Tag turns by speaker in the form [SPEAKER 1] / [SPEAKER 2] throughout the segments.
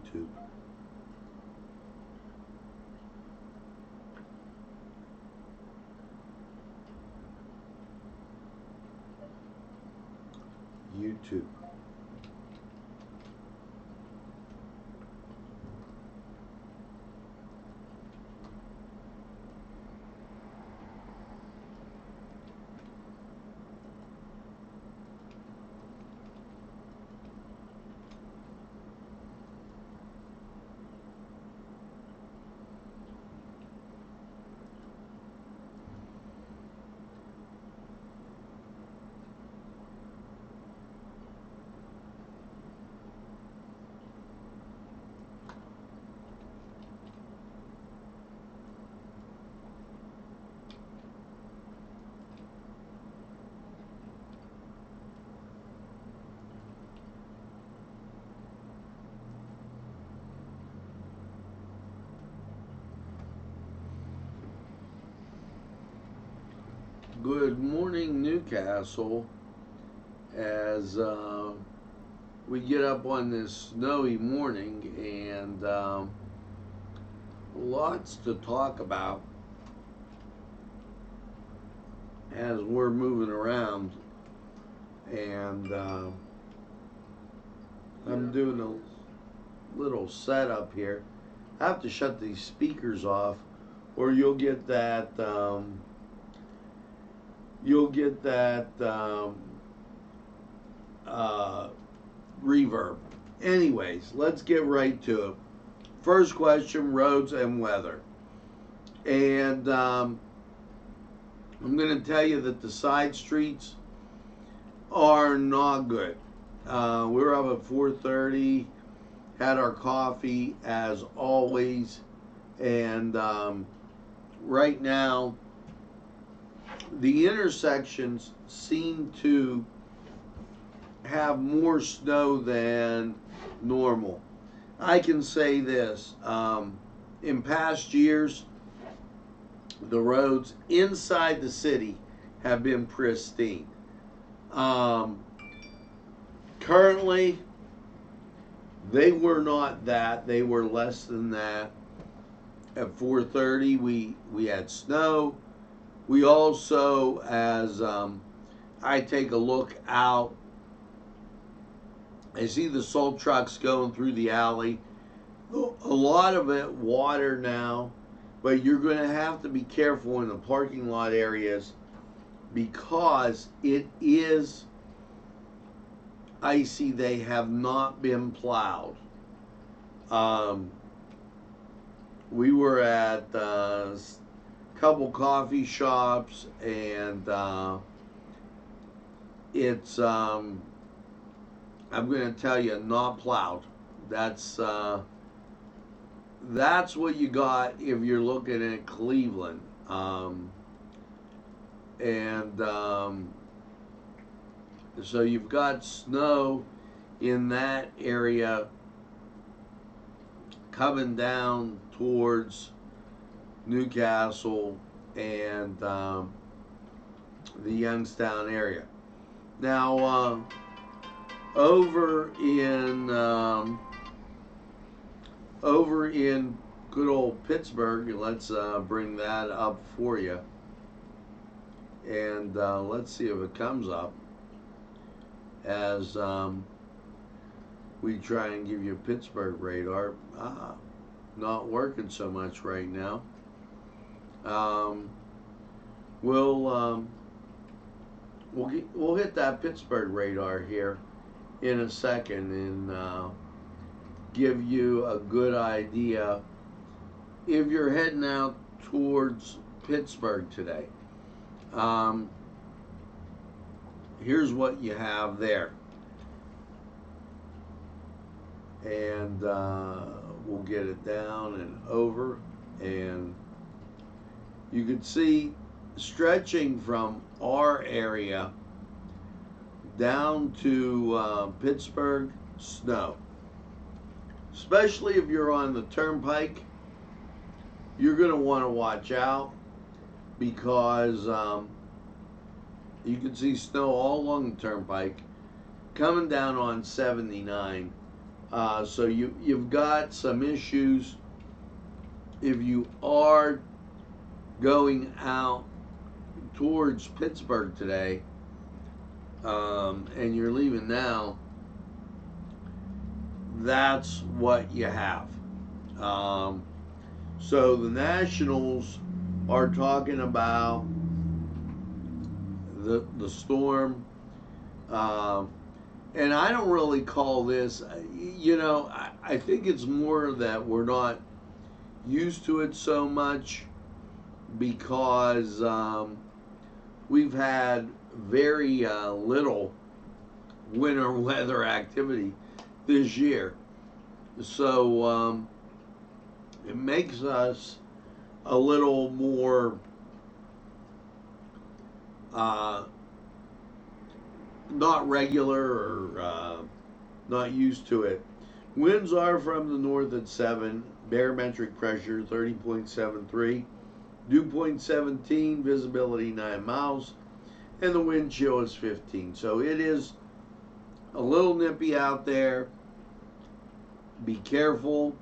[SPEAKER 1] YouTube. YouTube. Good morning, Newcastle. As we get up on this snowy morning, and lots to talk about as we're moving around. And I'm doing a little setup here. I have to shut these speakers off, or you'll get that. Reverb. Anyways, let's get right to it. First question: roads and weather. And I'm going to tell you that the side streets are not good. We were up at 4:30, had our coffee as always, and right now the intersections seem to have more snow than normal. I can say this, in past years, the roads inside the city have been pristine. Currently, they were not that. They were less than that. At 4:30, we had snow. We also, as I take a look out, I see the salt trucks going through the alley. A lot of it water now, but you're going to have to be careful in the parking lot areas because it is icy. They have not been plowed. We were at a couple coffee shops, and it's I'm going to tell you, not plowed. That's what you got if you're looking at Cleveland. So you've got snow in that area coming down towards Newcastle and the Youngstown area. Now, over in good old Pittsburgh, let's bring that up for you, and let's see if it comes up as we try and give you a Pittsburgh radar. Not working so much right now. We'll hit that Pittsburgh radar here in a second and give you a good idea if you're heading out towards Pittsburgh today. Here's what you have there, and we'll get it down and over, and you can see stretching from our area down to Pittsburgh, snow. Especially if you're on the turnpike, you're going to want to watch out because you can see snow all along the turnpike coming down on 79. So you've got some issues if you are going out towards Pittsburgh today, and you're leaving now. That's what you have. So the Nationals are talking about the storm, and I don't really call this. I think it's more that we're not used to it so much because we've had very little winter weather activity this year. So it makes us a little more not regular or not used to it. Winds are from the north at 7, barometric pressure 30.73, dew point 17, visibility 9 miles, and the wind chill is 15. So it is a little nippy out there. Be careful.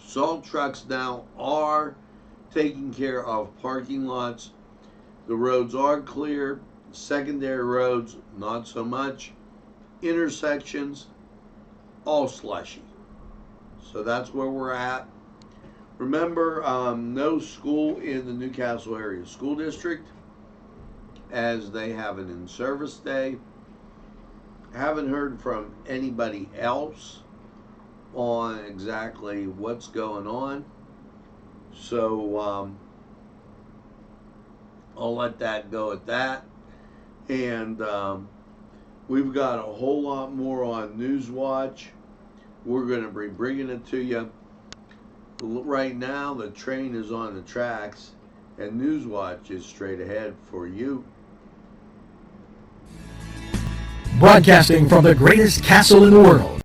[SPEAKER 1] Salt trucks now are taking care of parking lots. The roads are clear. Secondary roads, not so much. Intersections, all slushy. So that's where we're at. Remember, no school in the Newcastle area school district, as they have an in-service day. Haven't heard from anybody else on exactly what's going on. So I'll let that go at that. And we've got a whole lot more on Newswatch. We're going to be bringing it to you. Right now, the train is on the tracks, and Newswatch is straight ahead for you.
[SPEAKER 2] Broadcasting from the greatest castle in the world.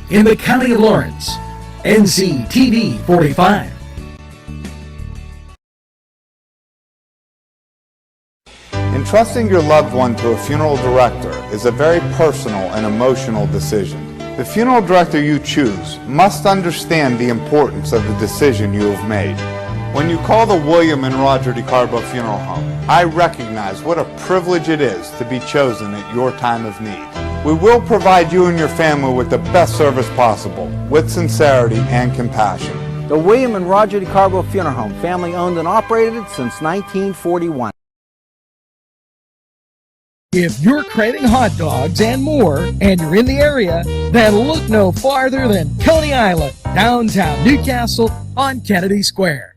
[SPEAKER 2] In the county of Lawrence, Nctv45.
[SPEAKER 3] Entrusting your loved one to a funeral director is a very personal and emotional decision. The funeral director you choose must understand the importance of the decision you have made. When you call the William and Roger DeCarbo Funeral Home, I recognize what a privilege it is to be chosen at your time of need. We will provide you and your family with the best service possible, with sincerity and compassion.
[SPEAKER 4] The William and Roger DeCarbo Funeral Home, family owned and operated since 1941.
[SPEAKER 2] If you're craving hot dogs and more, and you're in the area, then look no farther than Coney Island, downtown Newcastle on Kennedy Square.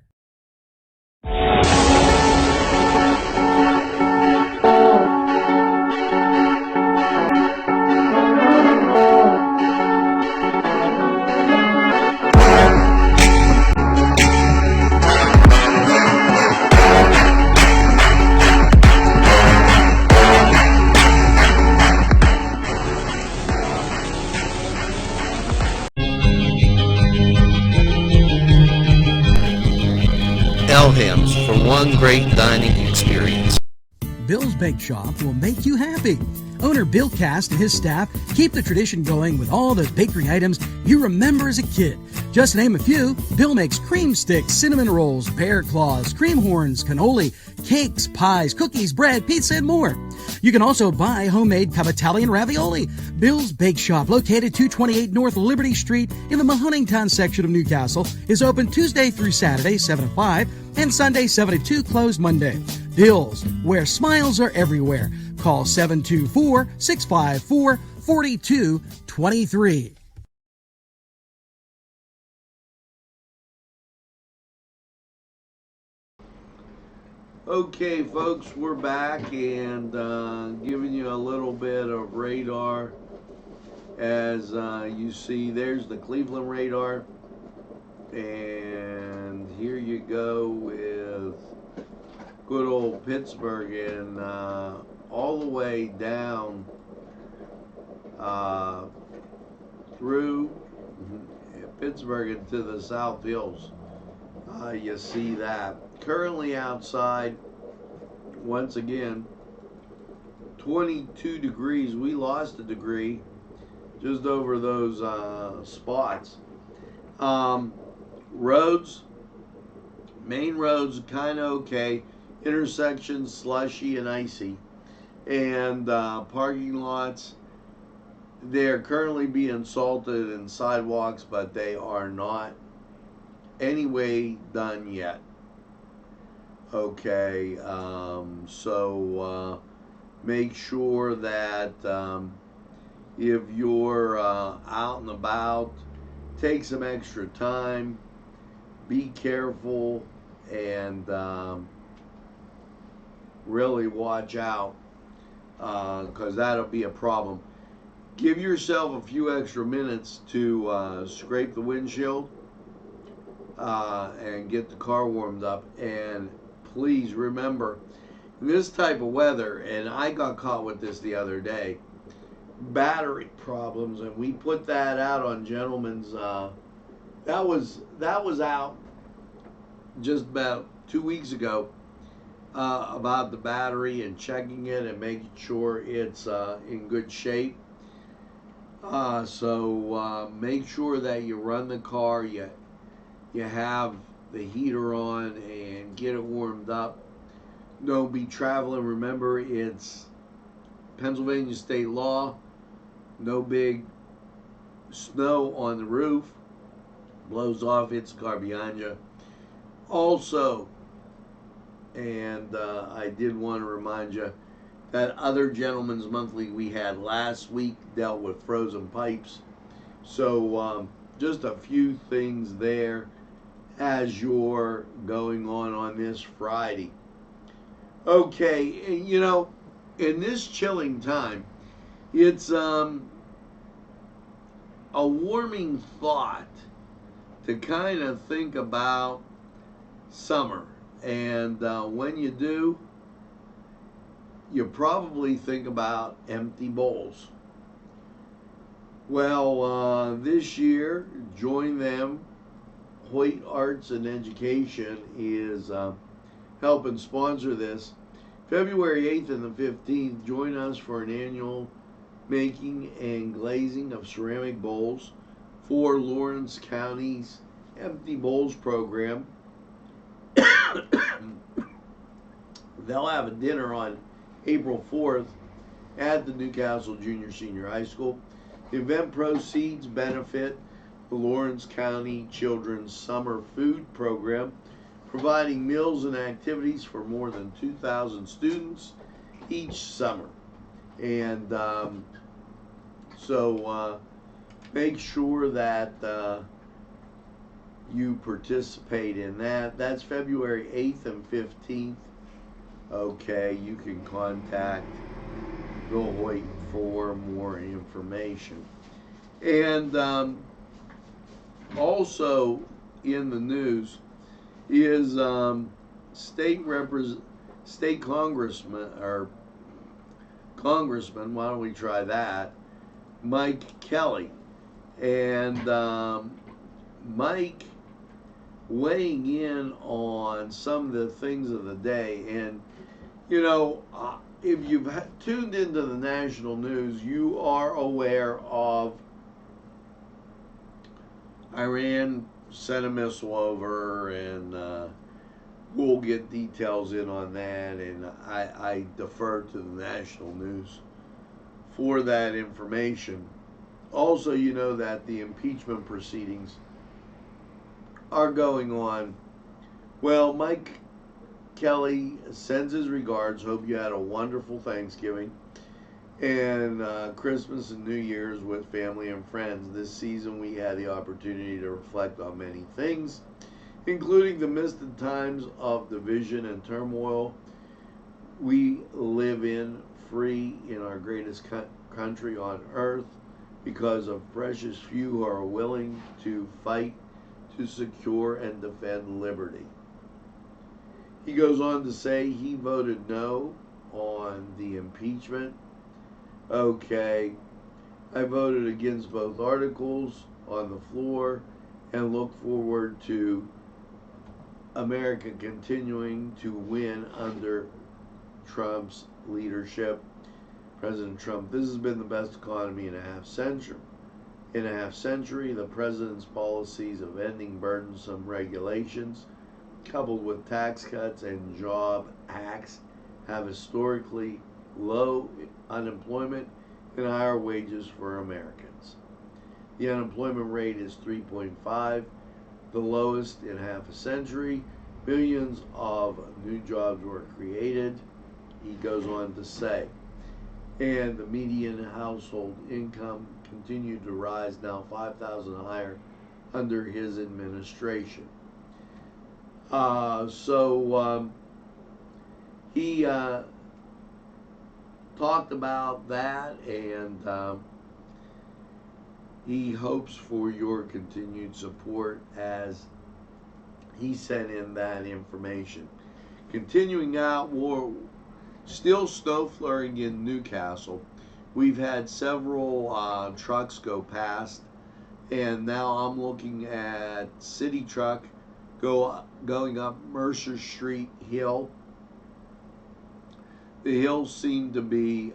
[SPEAKER 5] Elham's for one great dining experience.
[SPEAKER 2] Bill's Bake Shop will make you happy. Owner Bill Cast and his staff keep the tradition going with all the bakery items you remember as a kid. Just to name a few, Bill makes cream sticks, cinnamon rolls, bear claws, cream horns, cannoli, cakes, pies, cookies, bread, pizza, and more. You can also buy homemade cavatelli and ravioli. Bill's Bake Shop, located 228 North Liberty Street in the Mahonington section of Newcastle, is open Tuesday through Saturday, 7 to 5, and Sunday, 7 to 2, closed Monday. Bill's, where smiles are everywhere. Call 724-654-4223.
[SPEAKER 1] Okay, folks, we're back and giving you a little bit of radar. As you see, there's the Cleveland radar, and here you go with good old Pittsburgh, and all the way down through Pittsburgh into the South Hills. You see that currently outside, once again, 22 degrees. We lost a degree just over those spots. Roads, main roads, kind of okay. Intersections, slushy and icy. And parking lots, they're currently being salted, and sidewalks, but they are not anyway done yet. Okay, so make sure that if you're out and about, take some extra time, be careful, and really watch out, because that'll be a problem. Give yourself a few extra minutes to scrape the windshield and get the car warmed up. And please remember, this type of weather, and I got caught with this the other day, battery problems, and we put that out on Gentleman's. That was out just about 2 weeks ago, about the battery and checking it and making sure it's in good shape. So make sure that you run the car, you have the heater on, and get it warmed up. Don't be traveling. Remember, it's Pennsylvania state law. No big snow on the roof. Blows off, hits the car behind you. Also, and I did want to remind you, that other Gentleman's Monthly we had last week dealt with frozen pipes. So just a few things there as you're going on this Friday. Okay, you know, in this chilling time, it's a warming thought to kind of think about summer. And when you do, you probably think about empty bowls. Well, this year, join them. Hoyt Arts and Education is helping sponsor this. February 8th and the 15th, join us for an annual making and glazing of ceramic bowls for Lawrence County's Empty Bowls program. They'll have a dinner on April 4th at the Newcastle Junior Senior High School. The event proceeds benefit the Lawrence County Children's Summer Food Program, providing meals and activities for more than 2,000 students each summer. And so make sure that you participate in that. That's February 8th and 15th. Okay, you can contact Bill Hoyt for more information. And also in the news is state congressman, why don't we try that, Mike Kelly. And Mike weighing in on some of the things of the day. And you know, if you've tuned into the national news, you are aware of Iran sent a missile over, and we'll get details in on that, and I defer to the national news for that information. Also, you know that the impeachment proceedings are going on. Well, Mike Kelly sends his regards. Hope you had a wonderful Thanksgiving and Christmas and New Year's with family and friends. This season we had the opportunity to reflect on many things, including the misted times of division and turmoil we live in, free in our greatest country on earth, because of precious few who are willing to fight to secure and defend liberty. He goes on to say he voted no on the impeachment. Okay, I voted against both articles on the floor and look forward to America continuing to win under Trump's leadership. President Trump, this has been the best economy in a half century. The president's policies of ending burdensome regulations, coupled with tax cuts and job acts, have historically low unemployment and higher wages for Americans. The unemployment rate is 3.5, the lowest in half a century. Millions of new jobs were created, he goes on to say. And the median household income continued to rise, now $5,000 higher under his administration. He talked about that, and he hopes for your continued support as he sent in that information. Continuing out, still snow flurrying in Newcastle. We've had several trucks go past, and now I'm looking at city truck going up Mercer Street Hill. The hills seem to be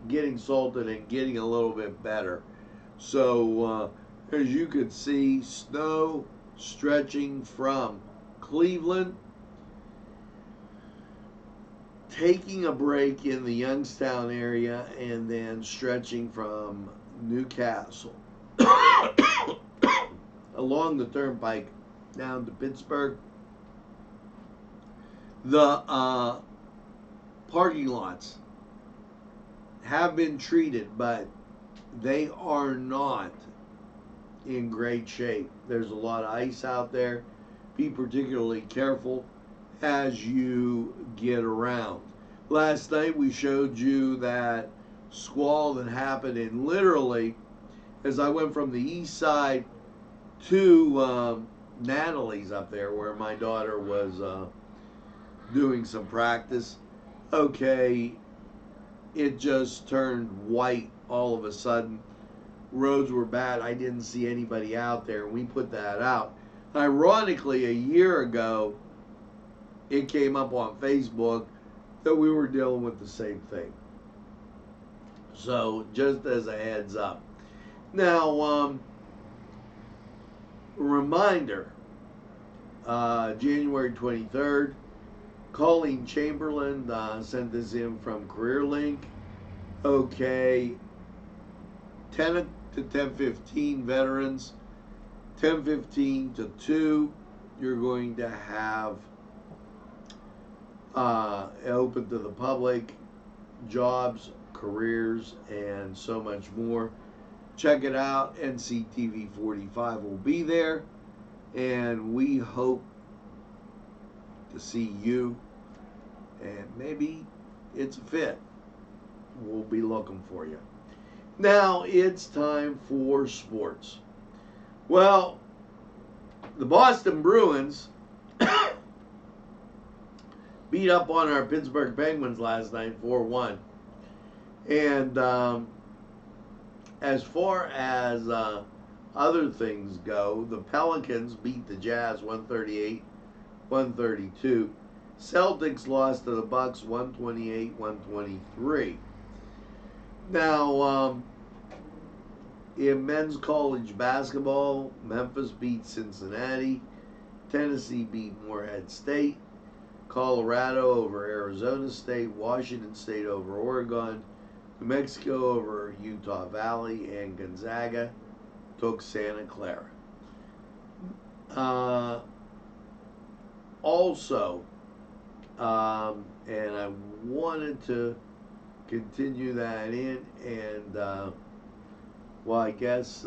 [SPEAKER 1] getting salted and getting a little bit better. So as you could see, snow stretching from Cleveland, taking a break in the Youngstown area, and then stretching from Newcastle along the turnpike down to Pittsburgh. The parking lots have been treated, but they are not in great shape. There's a lot of ice out there. Be particularly careful as you get around. Last night we showed you that squall that happened in literally, as I went from the east side to Natalie's up there where my daughter was doing some practice. Okay, it just turned white all of a sudden. Roads were bad. I didn't see anybody out there. We put that out. Ironically, a year ago, it came up on Facebook that we were dealing with the same thing. So, just as a heads up. Now, reminder, January 23rd, Colleen Chamberlain sent this in from CareerLink. Okay, 10 to 10:15 veterans, 10:15 to 2, you're going to have open to the public, jobs, careers, and so much more. Check it out. Nctv45 will be there, and we hope to see you, and maybe it's a fit. We'll be looking for you. Now it's time for sports. Well, the Boston Bruins beat up on our Pittsburgh Penguins last night 4-1. And as far as other things go, the Pelicans beat the Jazz 138-132. Celtics lost to the Bucks 128-123. Now, in men's college basketball, Memphis beat Cincinnati. Tennessee beat Morehead State. Colorado over Arizona State. Washington State over Oregon. New Mexico over Utah Valley. And Gonzaga took Santa Clara. Also, and I wanted to continue that in, and well, I guess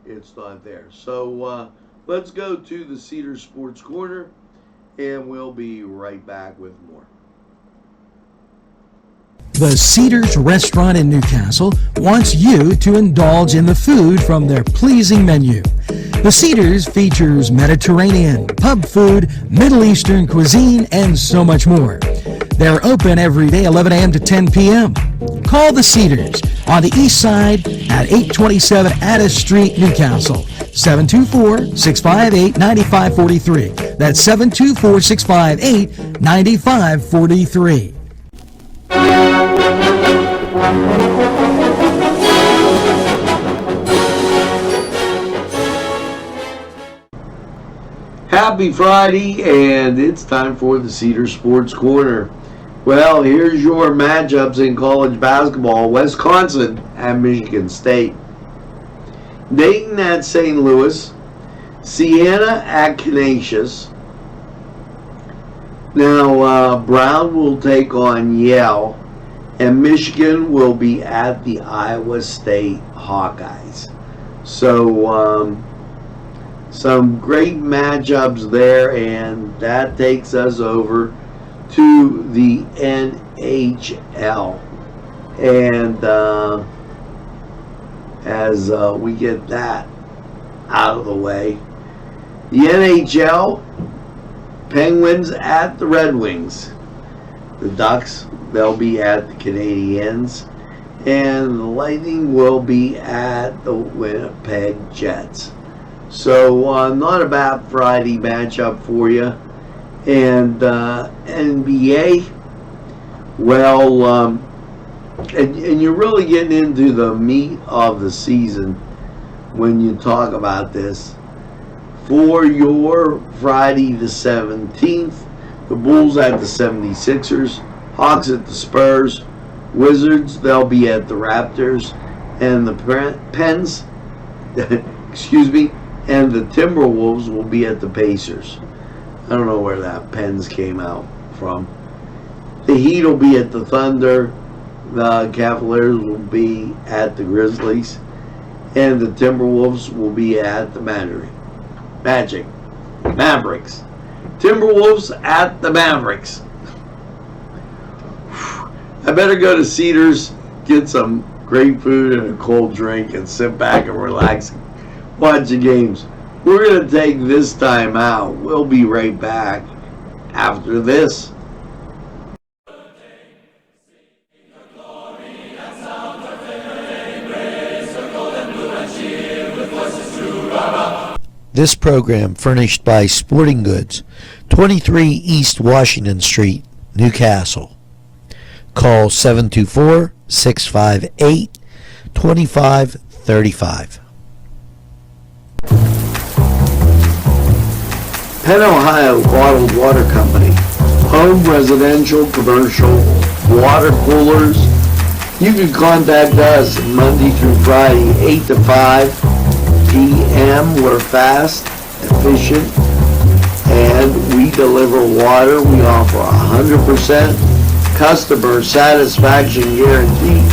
[SPEAKER 1] it's not there. So let's go to the Cedar Sports Corner, and we'll be right back with more.
[SPEAKER 2] The Cedars Restaurant in Newcastle wants you to indulge in the food from their pleasing menu. The Cedars features Mediterranean, pub food, Middle Eastern cuisine, and so much more. They're open every day, 11 a.m. to 10 p.m. Call the Cedars on the east side at 827 Addis Street, Newcastle. 724-658-9543. That's 724-658-9543.
[SPEAKER 1] Happy Friday, and it's time for the Cedar Sports Corner. Well, here's your matchups in college basketball. Wisconsin at Michigan State. Dayton at St. Louis. Siena at Canisius. Now, Brown will take on Yale, and Michigan will be at the Iowa State Hawkeyes. So, some great matchups there, and that takes us over to the NHL. And as we get that out of the way, the NHL, Penguins at the Red Wings. The Ducks, they'll be at the Canadiens. And the Lightning will be at the Winnipeg Jets. So not a bad Friday matchup for you. And NBA, well, and you're really getting into the meat of the season when you talk about this. For your Friday the 17th, the Bulls at the 76ers, Hawks at the Spurs, Wizards, they'll be at the Raptors, and the Pens, excuse me, and the Timberwolves will be at the Pacers. I don't know where that Pens came out from. The Heat will be at the Thunder. The Cavaliers will be at the Grizzlies. And the Timberwolves will be at the Mavericks. Timberwolves at the Mavericks. I better go to Cedars, get some great food and a cold drink, and sit back and relax. Watch the games. We're going to take this time out. We'll be right back after this.
[SPEAKER 5] This program furnished by Sporting Goods, 23 East Washington Street, Newcastle. Call 724-658-2535.
[SPEAKER 1] Penn Ohio Bottled Water Company. Home, residential, commercial, water coolers. You can contact us Monday through Friday, 8 to 5 p.m. We're fast, efficient, and we deliver water. We offer 100% customer satisfaction guarantee.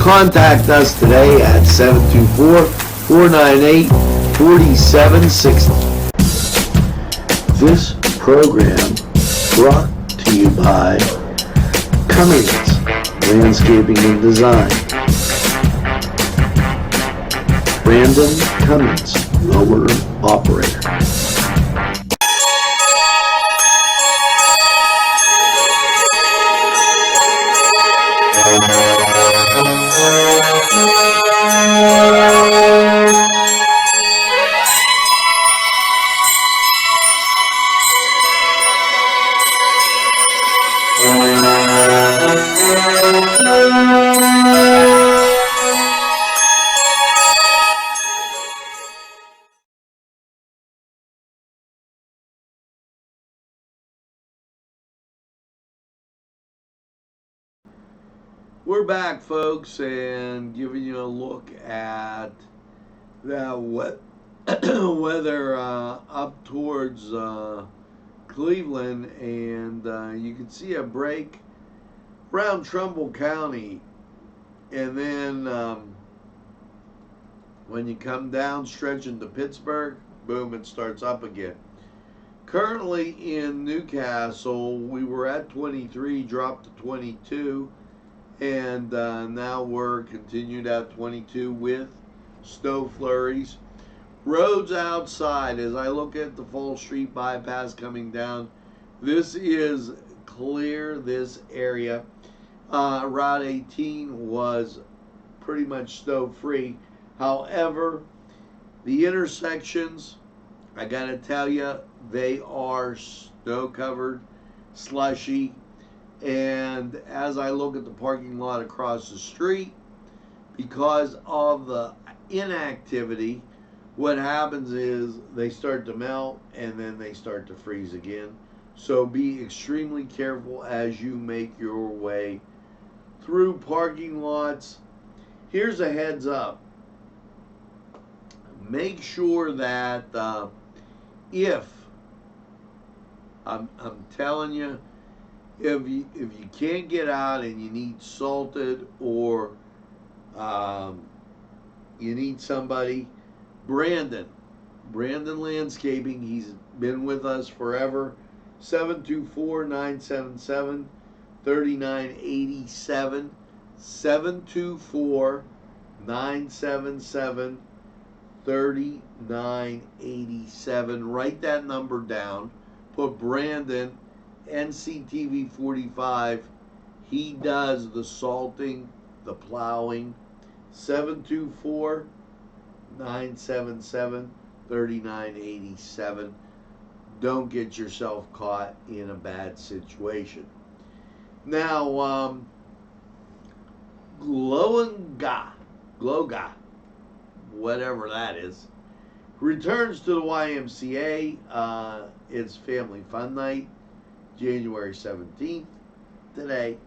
[SPEAKER 1] Contact us today at 724-498-4760. This program brought to you by Cummings Landscaping and Design. Brandon Cummings, owner operator. We're back, folks, and giving you a look at the weather up towards Cleveland, and you can see a break around Trumbull County, and then when you come down, stretching to Pittsburgh, boom, it starts up again. Currently in Newcastle, we were at 23, dropped to 22. And now we're continued at 22 with snow flurries. Roads outside, as I look at the Fall Street bypass coming down, this is clear, this area. Route 18 was pretty much snow free. However, The intersections, I gotta tell you, they are snow covered, slushy, and as I look at the parking lot across the street, because of the inactivity, what happens is they start to melt and then they start to freeze again. So be extremely careful as you make your way through parking lots. Here's a heads up. Make sure that if I'm telling you, if you can't get out and you need salted or you need somebody, Brandon Landscaping, he's been with us forever. 724-977-3987. 724-977-3987. Write that number down. Put Brandon, Nctv45. He does the salting, the plowing. 724-977-3987. Don't get yourself caught in a bad situation. Now, Gloga, whatever that is, returns to the YMCA. It's Family Fun Night, January 17th, today,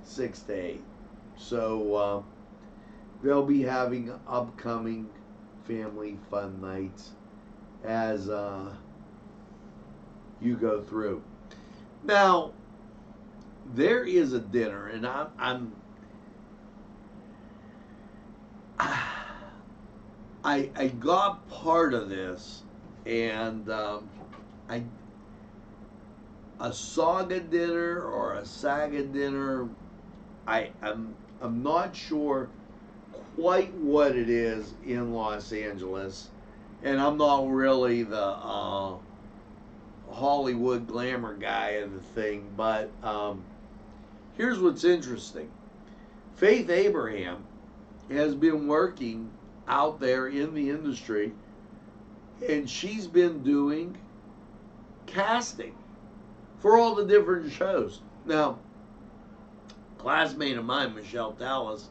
[SPEAKER 1] 6 to 8. So they'll be having upcoming family fun nights as you go through. Now, there is a dinner, and I got part of this, and a saga dinner or a saga dinner. I'm not sure quite what it is in Los Angeles, and I'm not really the Hollywood glamour guy of the thing, but here's what's interesting. Faith Abraham has been working out there in the industry, and she's been doing casting for all the different shows. Now, a classmate of mine, Michelle Tallis,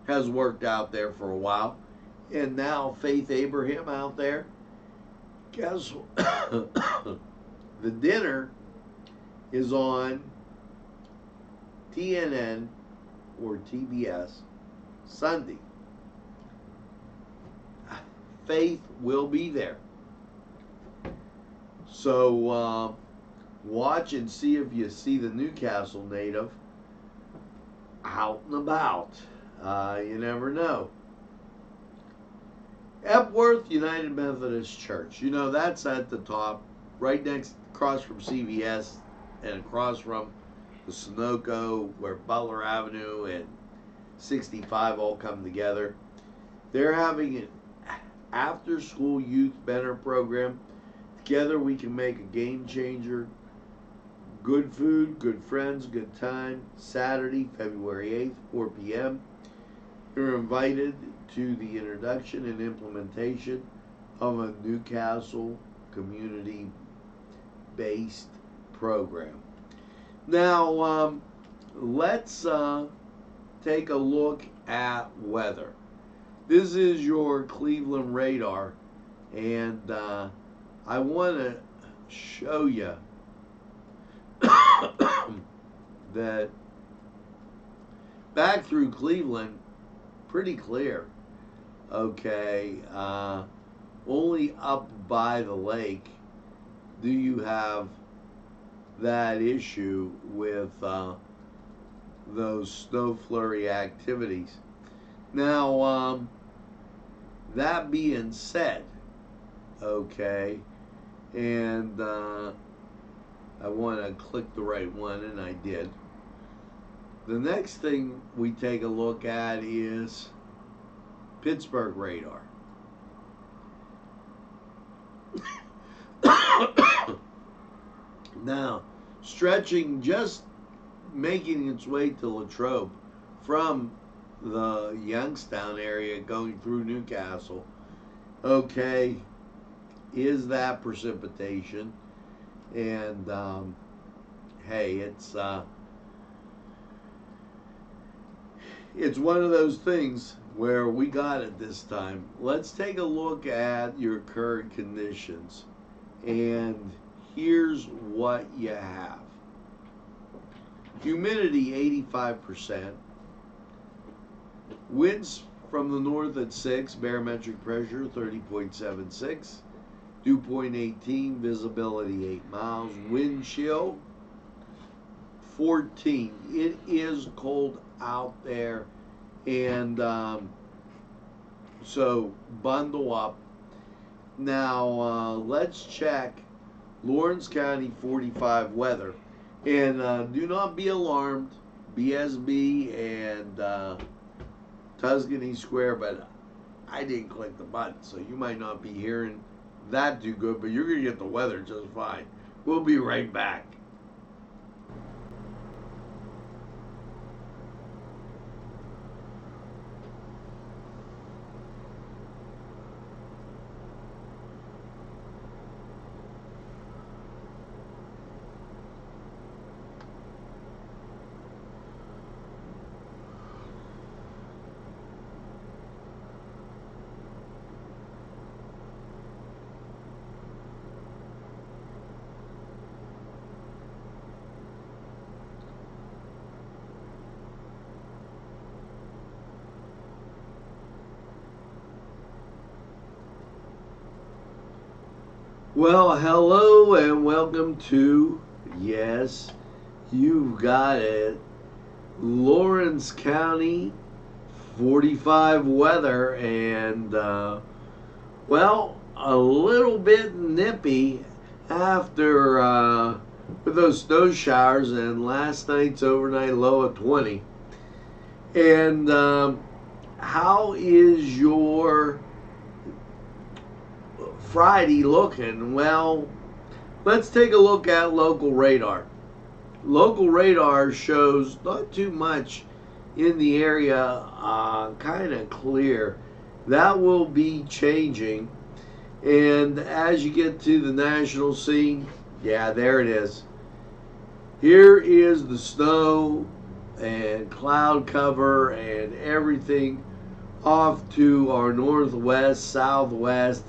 [SPEAKER 1] has worked out there for a while, and now Faith Abraham out there. Guess the dinner is on TNN or TBS Sunday. Faith will be there. So watch and see if you see the Newcastle native out and about. You never know. Epworth United Methodist Church. You know, that's at the top, right next, across from CVS and across from the Sunoco, where Butler Avenue and 65 all come together. They're having an after-school youth mentor program. Together we can make a game changer. Good food, good friends, good time. Saturday, February 8th, 4 p.m. You're invited to the introduction and implementation of a Newcastle community-based program. Now, let's take a look at weather. This is your Cleveland radar, and I want to show you that back through Cleveland, pretty clear. Okay, only up by the lake do you have that issue with those snow flurry activities. Now, that being said, okay, and I want to click the right one, and I did. The next thing we take a look at is Pittsburgh radar. Now, stretching, just making its way to Latrobe from the Youngstown area going through Newcastle. okay, is that precipitation. And hey, it's one of those things where we got it this time. Let's take a look at your current conditions. And here's what you have. Humidity 85%. Winds from the north at 6. Barometric pressure 30.76. Dew point 18. Visibility 8 miles. Wind chill 14. It is cold out there, and so bundle up. Now let's check Lawrence County 45 weather, and do not be alarmed, BSB and Tuscany Square, but I didn't click the button, so you might not be hearing that too good, but you're gonna get the weather just fine. We'll be right back. Well, hello and welcome to, yes, you've got it, Lawrence County 45 weather, and well, a little bit nippy after with those snow showers and last night's overnight low of 20. And how is your Friday looking? Well, let's take a look at local radar. Local radar shows not too much in the area, kind of clear. That will be changing. And as you get to the national scene, yeah, there it is. Here is the snow and cloud cover and everything off to our northwest, southwest.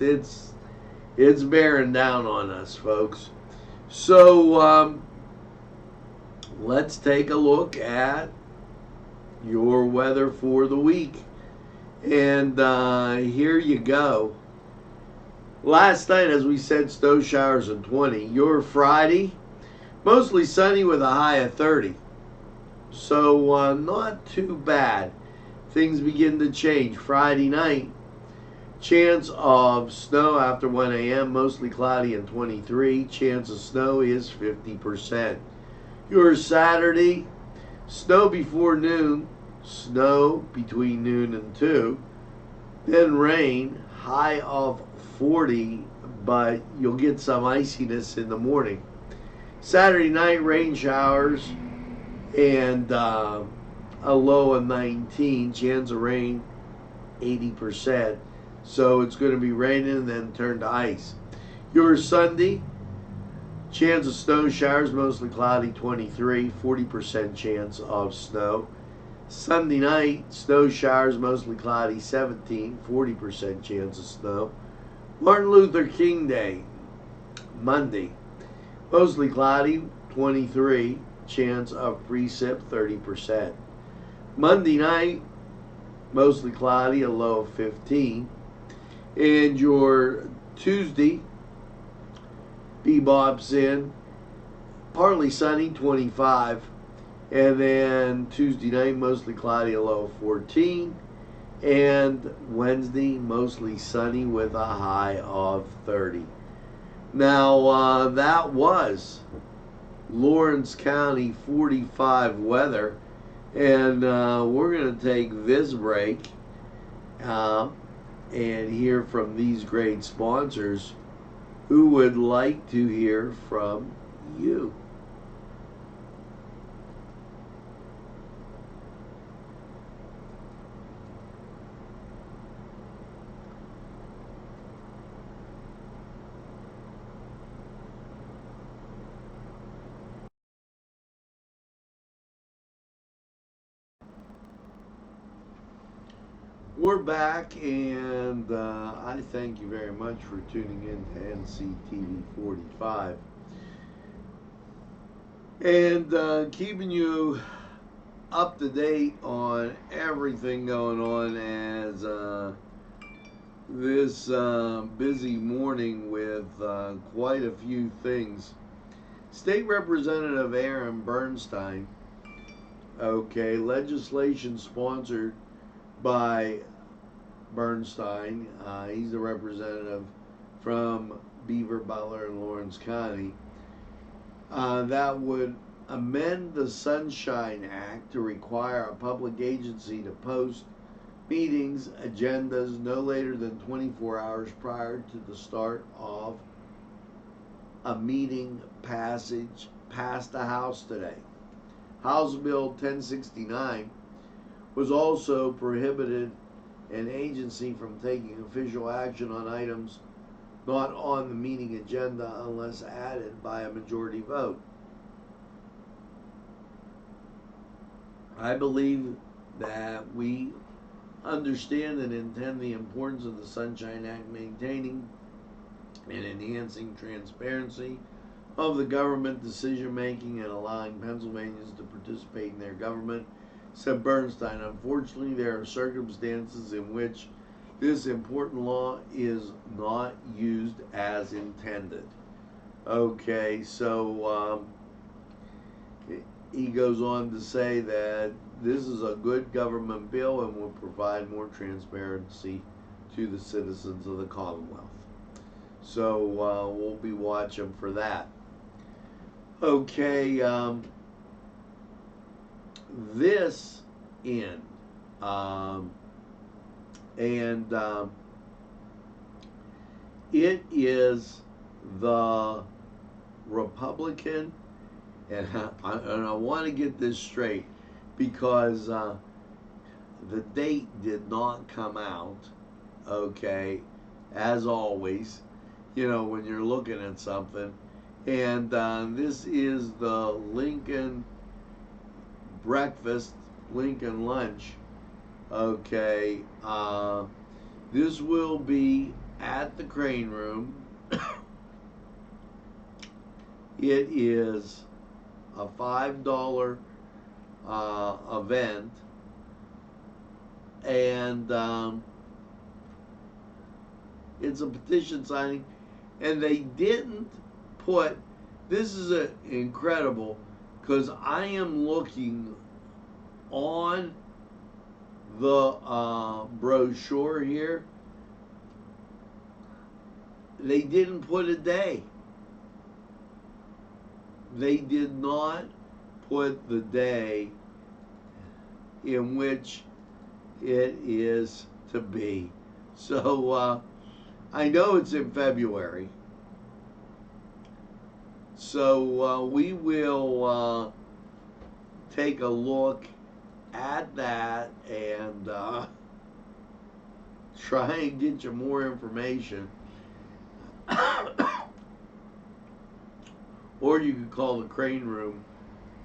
[SPEAKER 1] It's bearing down on us, folks. So let's take a look at your weather for the week. And here you go. Last night, as we said, snow showers of 20. Your Friday, mostly sunny with a high of 30. So not too bad. Things begin to change. Friday night, chance of snow after 1 a.m., mostly cloudy and 23. Chance of snow is 50%. Your Saturday, snow before noon, snow between noon and 2. Then rain, high of 40, but you'll get some iciness in the morning. Saturday night, rain showers and a low of 19. Chance of rain, 80%. So it's going to be raining and then turn to ice. Your Sunday, chance of snow showers, mostly cloudy, 23, 40% chance of snow. Sunday night, snow showers, mostly cloudy, 17, 40% chance of snow. Martin Luther King Day, Monday, mostly cloudy, 23, chance of precip, 30%. Monday night, mostly cloudy, a low of 15. And your Tuesday, bebop's in, partly sunny, 25. And then Tuesday night, mostly cloudy, a low of 14. And Wednesday, mostly sunny with a high of 30. Now, that was Lawrence County 45 weather. And we're going to take this break and hear from these great sponsors who would like to hear from you. we're back, and I thank you very much for tuning in to NCTV45 and keeping you up to date on everything going on as this busy morning with quite a few things. State Representative Aaron Bernstein, okay, legislation sponsored by Bernstein, he's the representative from Beaver, Butler, and Lawrence County, that would amend the Sunshine Act to require a public agency to post meetings, agendas no later than 24 hours prior to the start of a meeting passage passed the House today. House Bill 1069 was also prohibited an agency from taking official action on items not on the meeting agenda unless added by a majority vote. I believe that we understand and intend the importance of the Sunshine Act maintaining and enhancing transparency of the government decision making and allowing Pennsylvanians to participate in their government, said Bernstein. Unfortunately, there are circumstances in which this important law is not used as intended. Okay, so he goes on to say that this is a good government bill and will provide more transparency to the citizens of the Commonwealth. So we'll be watching for that. Okay, this end, and it is the Republican, and I want to get this straight because the date did not come out, okay, as always, you know, when you're looking at something. And this is the Lincoln breakfast, Lincoln lunch, okay. This will be at the Crane Room. It is a $5 event, and it's a petition signing, and they didn't put, this is incredible, because I am looking on the brochure here. They didn't put a day. They did not put the day in which it is to be. So I know it's in February. So we will take a look at that and try and get you more information. Or you could call the Crane Room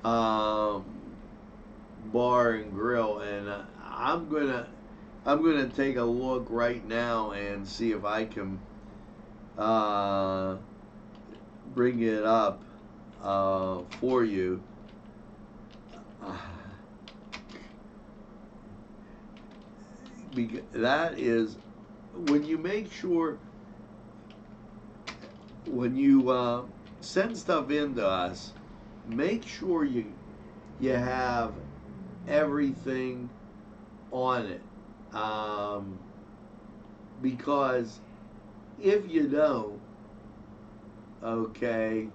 [SPEAKER 1] bar and grill, and I'm gonna take a look right now and see if I can bring it up for you. Because that is, when you make sure, when you send stuff in to us, make sure you have everything on it, because if you don't, okay,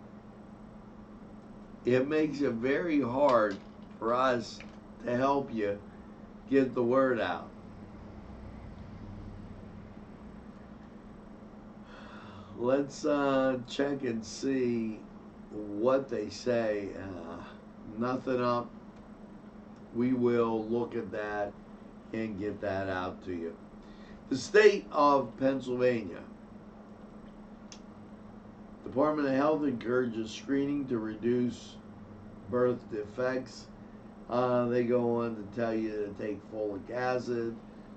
[SPEAKER 1] it makes it very hard for us to help you get the word out. Let's check and see what they say. Nothing up. We will look at that and get that out to you. The state of Pennsylvania. Department of Health encourages screening to reduce birth defects. They go on to tell you to take folic acid,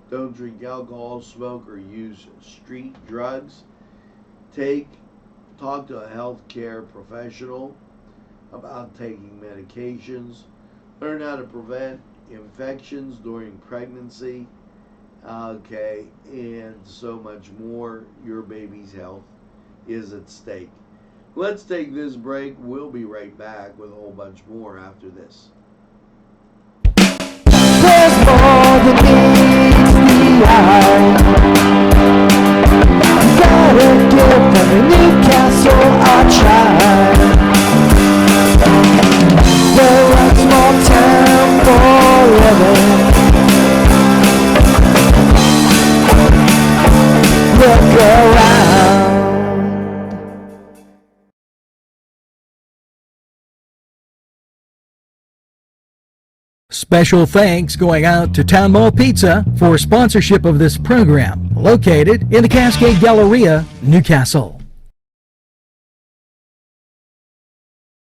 [SPEAKER 1] don't drink alcohol, smoke, or use street drugs. Talk to a healthcare professional about taking medications. Learn how to prevent infections during pregnancy. Okay, and so much more. Your baby's health is at stake. Let's take this break. We'll be right back with a whole bunch more after this.
[SPEAKER 6] There's more than meets the eye. Gotta give every Newcastle a try. We're a small town for living. Look around.
[SPEAKER 2] Special thanks going out to Town Mall Pizza for sponsorship of this program, located in the Cascade Galleria, Newcastle.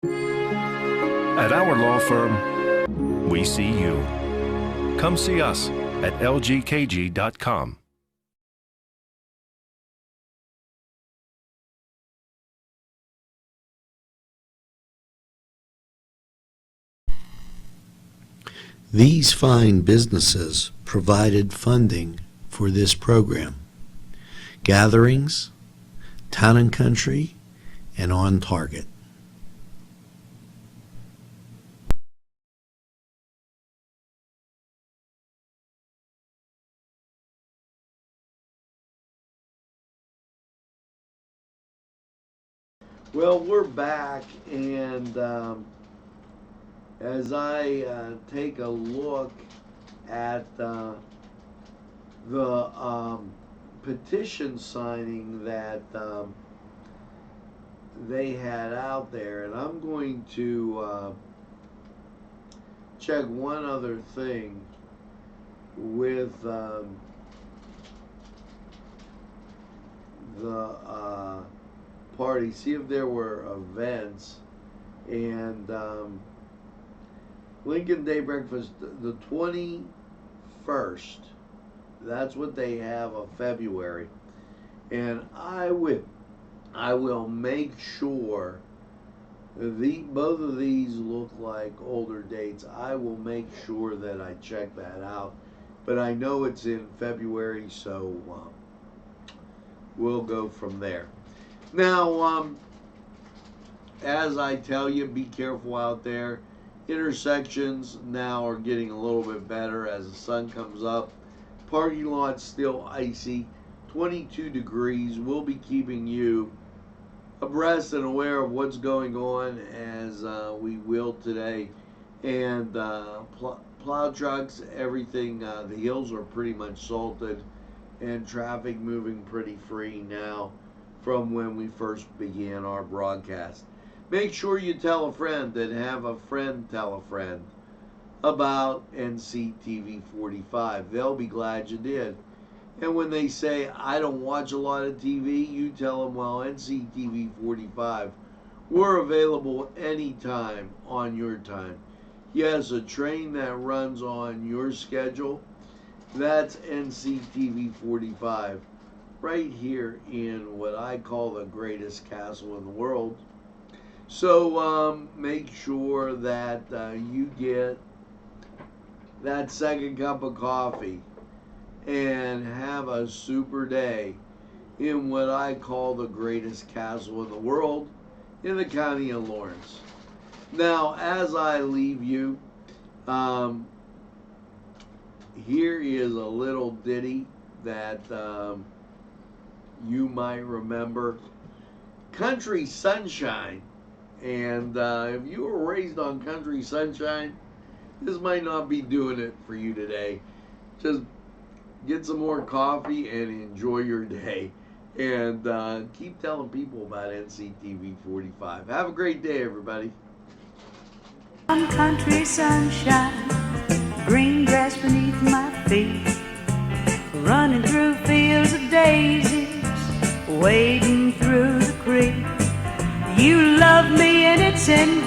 [SPEAKER 7] At our law firm, we see you. Come see us at lgkg.com.
[SPEAKER 5] These fine businesses provided funding for this program. Gatherings, Town and Country, and On Target.
[SPEAKER 1] Well, we're back, and as I take a look at the petition signing that they had out there, and I'm going to check one other thing with the party, see if there were events. And Lincoln Day Breakfast, the 21st, that's what they have of February. And I will make sure, both of these look like older dates. I will make sure that I check that out. But I know it's in February, so we'll go from there. Now, as I tell you, be careful out there. Intersections now are getting a little bit better as the sun comes up. Parking lot's still icy, 22 degrees. We'll be keeping you abreast and aware of what's going on as we will today. And plow trucks, everything, the hills are pretty much salted, and traffic moving pretty free now from when we first began our broadcast. Make sure you tell a friend and have a friend tell a friend about Nctv45. They'll be glad you did. And when they say, I don't watch a lot of TV, you tell them, well, Nctv45, we're available anytime on your time. Yes, a train that runs on your schedule, that's Nctv45. Right here in what I call the greatest castle in the world. So make sure that you get that second cup of coffee and have a super day in what I call the greatest castle in the world in the county of Lawrence. Now, as I leave you, here is a little ditty that you might remember. Country Sunshine. And if you were raised on Country Sunshine, this might not be doing it for you today. Just get some more coffee and enjoy your day. And keep telling people about Nctv45. Have a great day, everybody.
[SPEAKER 8] Country sunshine, green grass beneath my feet, running through fields of daisies, wading through the creek. You love me and it's in